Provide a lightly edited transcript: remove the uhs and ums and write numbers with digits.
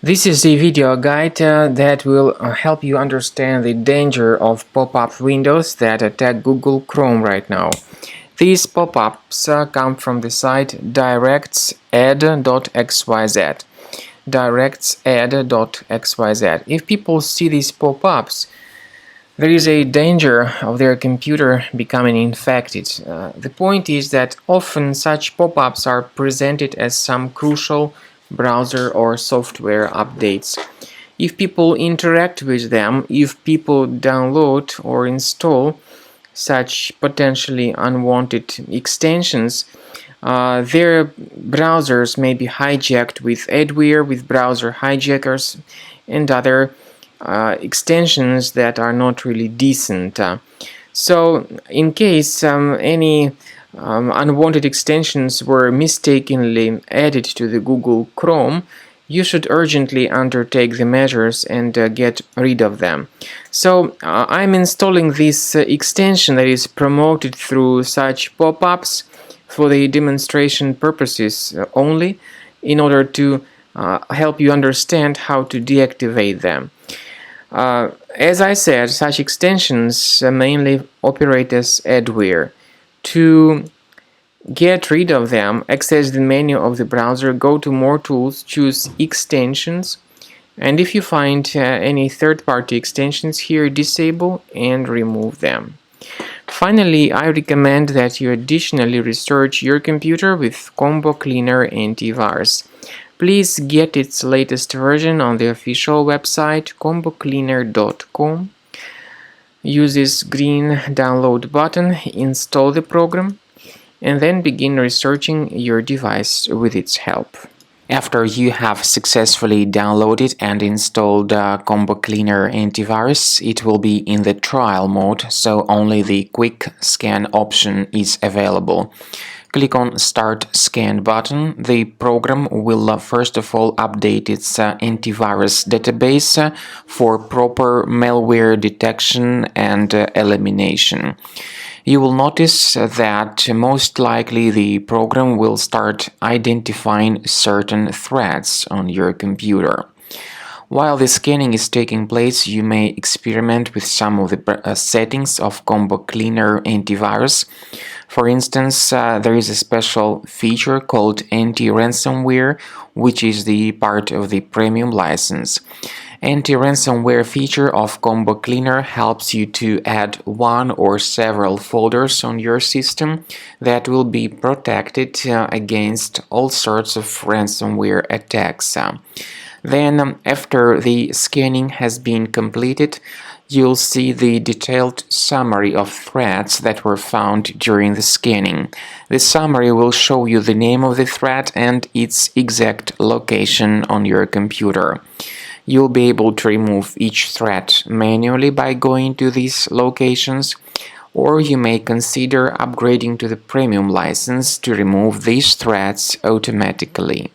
This is a video guide that will help you understand the danger of pop-up windows that attack Google Chrome right now. These pop-ups come from the site Directsad.xyz. Directsad.xyz. If people see these pop-ups, there is a danger of their computer becoming infected. The point is that often such pop-ups are presented as some crucial browser or software updates. If people interact with them, if people download or install such potentially unwanted extensions, their browsers may be hijacked with adware, with browser hijackers, and other extensions that are not really decent. So in case any unwanted extensions were mistakenly added to the Google Chrome, you should urgently undertake the measures and get rid of them. So I'm installing this extension that is promoted through such pop-ups for the demonstration purposes only, in order to help you understand how to deactivate them. As I said, such extensions mainly operate as adware. To get rid of them, access the menu of the browser, go to More Tools, choose Extensions, and if you find any third-party extensions here, disable and remove them. Finally, I recommend that you additionally research your computer with Combo Cleaner Antivirus. Please get its latest version on the official website combocleaner.com. Use this green download button, install the program, and then begin researching your device with its help. After you have successfully downloaded and installed Combo Cleaner Antivirus, it will be in the trial mode, so only the quick scan option is available. Click on Start Scan button. The program will first of all update its antivirus database for proper malware detection and elimination. You will notice that most likely the program will start identifying certain threats on your computer. While the scanning is taking place, you may experiment with some of the settings of Combo Cleaner Antivirus. For instance, there is a special feature called anti-ransomware, which is the part of the premium license. Anti-ransomware feature of Combo Cleaner helps you to add one or several folders on your system that will be protected against all sorts of ransomware attacks. Then, after the scanning has been completed, you'll see the detailed summary of threats that were found during the scanning. The summary will show you the name of the threat and its exact location on your computer. You'll be able to remove each threat manually by going to these locations, or you may consider upgrading to the premium license to remove these threats automatically.